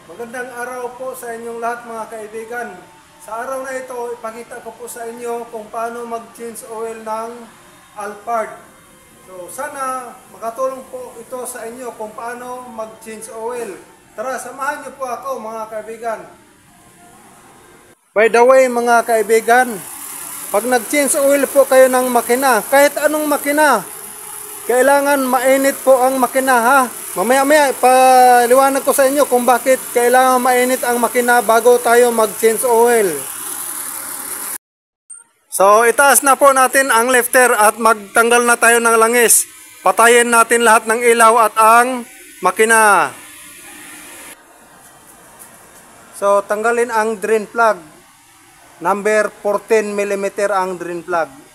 Magandang araw po sa inyong lahat mga kaibigan. Sa araw na ito, ipakita ko po sa inyo kung paano mag-change oil ng Alphard. So sana makatulong po ito sa inyo kung paano mag-change oil. Tara, samahan niyo po ako mga kaibigan. By the way mga kaibigan, pag nag-change oil po kayo ng makina, kahit anong makina, kailangan mainit po ang makina ha. Mamaya-maya ipaliwanag ko sa inyo kung bakit kailangan mainit ang makina bago tayo mag-change oil. So itaas na po natin ang lifter at magtanggal na tayo ng langis. Patayin natin lahat ng ilaw at ang makina. So tanggalin ang drain plug. Number 14mm ang drain plug.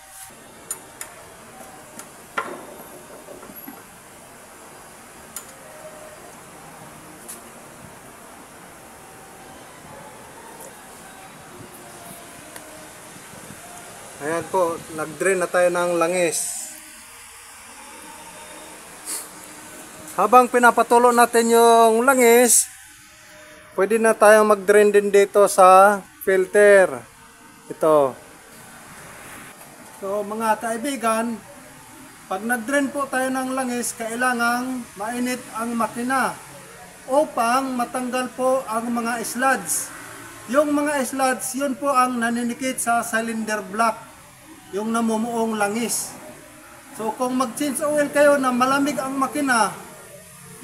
Ayan po, nag-drain na tayo ng langis. Habang pinapatulo natin yung langis, pwede na tayong mag-drain din dito sa filter. Ito. So mga kaibigan, pag nag-drain po tayo ng langis, kailangang mainit ang makina upang matanggal po ang mga sludge. Yung mga sludge, yun po ang naninikit sa cylinder block, yung namumuong langis. So kung mag-change oil kayo na malamig ang makina,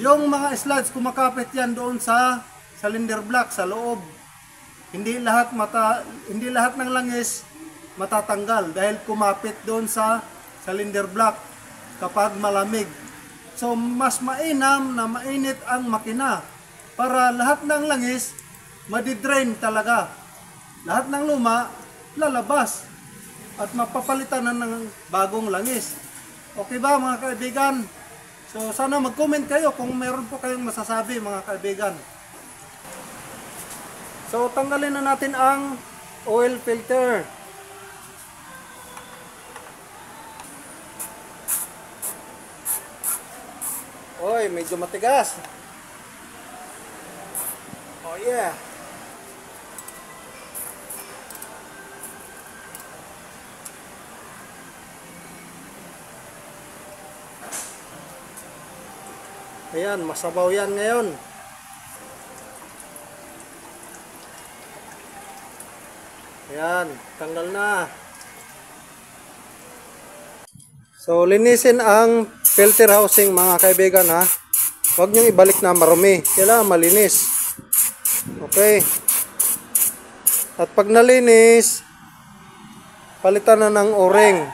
yung mga sludge kumakapit yan doon sa cylinder block sa loob. Hindi lahat ng langis matatanggal dahil kumapit doon sa cylinder block kapag malamig. So mas mainam na mainit ang makina para lahat ng langis madidrain talaga. Lahat ng luma lalabas at mapapalitan na ng bagong langis. Okay ba mga kaibigan? So sana mag-comment kayo kung meron po kayong masasabi mga kaibigan. So tanggalin na natin ang oil filter. Oy, medyo matigas. Oh yeah. Ayan, masabaw yan ngayon. Ayan, tanggal na. So, linisin ang filter housing mga kaibigan ha. Huwag nyo ibalik na marumi. Kailangan malinis. Okay. At pag nalinis, palitan na ng o-ring.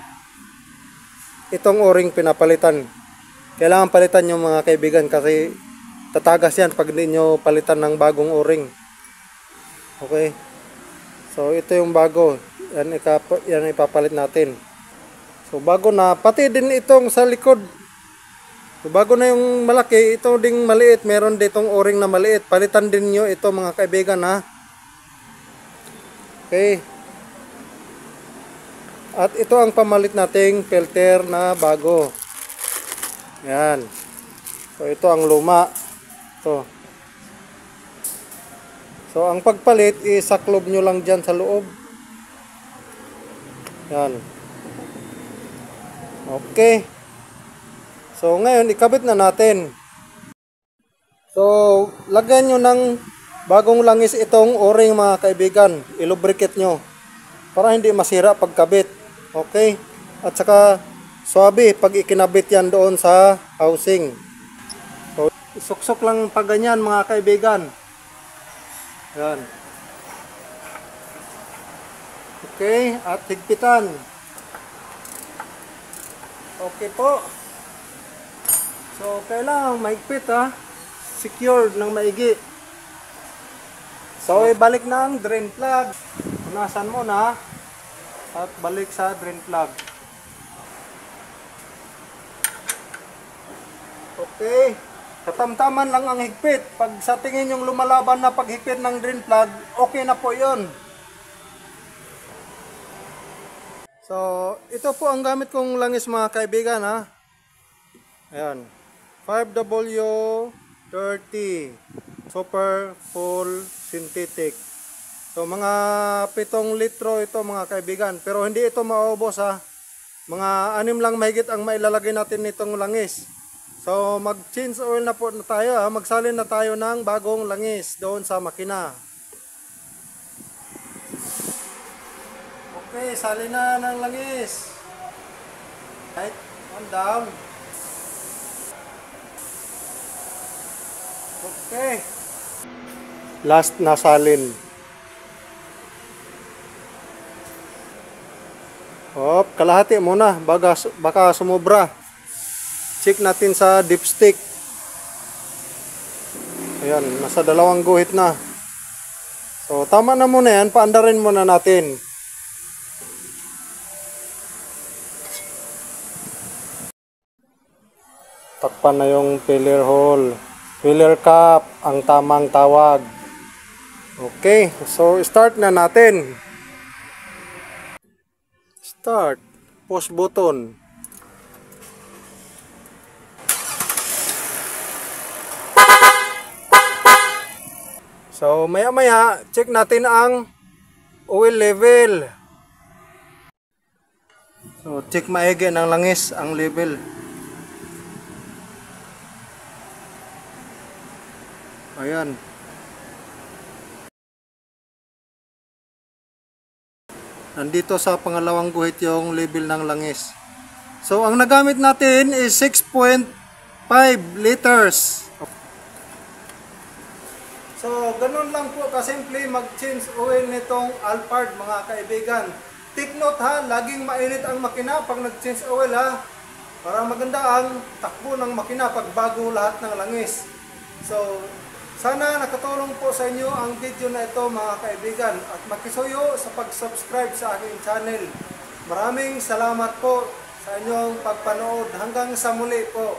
Itong o-ring pinapalitan. Kailangan palitan yung mga kaibigan kasi tatagas yan pag hindi nyo palitan ng bagong o-ring. Okay. So ito yung bago. Yan ipapalit natin. So bago na. Pati din itong sa likod. So bago na yung malaki. Ito ding maliit. Meron ditong o-ring na maliit. Palitan din nyo ito mga kaibigan ha. Okay. At ito ang pamalit nating filter na bago. Yan. So ito ang luma. Ito. So ang pagpalit isaklob nyo lang dyan sa loob. Yan. Okay. So ngayon ikabit na natin. So lagyan nyo ng bagong langis itong o-ring mga kaibigan. Ilubricate nyo para hindi masira pagkabit. Okay. At saka swabe pag ikinabit yan doon sa housing. So, isuksok lang pag ganyan mga kaibigan. Yan. Okay, at higpitan. Okay po. So, kailangan mahigpit ha. Secured ng maigi. So, ibalik na ang drain plug. Punasan mo na. At balik sa drain plug. Okay, katamtaman lang ang higpit. Pag sa tingin yung lumalaban na paghigpit ng drain plug, okay na po yun. So, ito po ang gamit kong langis mga kaibigan ha. Ayan, 5W30. Super Full Synthetic. So mga 7 litro ito mga kaibigan. Pero hindi ito maubos ha. Mga 6 lang mahigit ang mailalagay natin nitong langis. So mag-change oil na po na tayo ha. Magsalin na tayo ng bagong langis doon sa makina. Okay, salin na ng langis. Right, on down. Okay. Last na salin. Hop, kalahati muna, baka sumobra. Check natin sa dipstick. Ayan, nasa 2 guhit na. So, tama na muna yan, paandarin muna natin. Takpan na yung filler hole. Filler cap, ang tamang tawag. Okay, so start na natin. Start. Push button. So maya-maya, check natin ang oil level. So check maigi ng langis ang level. Ayan. Nandito sa pangalawang guhit yung level ng langis. So ang nagamit natin is 6.5 liters. So ganun lang po kasimple mag-change oil nitong Alphard mga kaibigan. Take note ha, laging mainit ang makina pag nag-change oil ha. Para maganda ang takbo ng makina pag bago lahat ng langis. So sana nakatulong po sa inyo ang video na ito mga kaibigan at makisuyo sa pag-subscribe sa aking channel. Maraming salamat po sa inyong pagpanood. Hanggang sa muli po.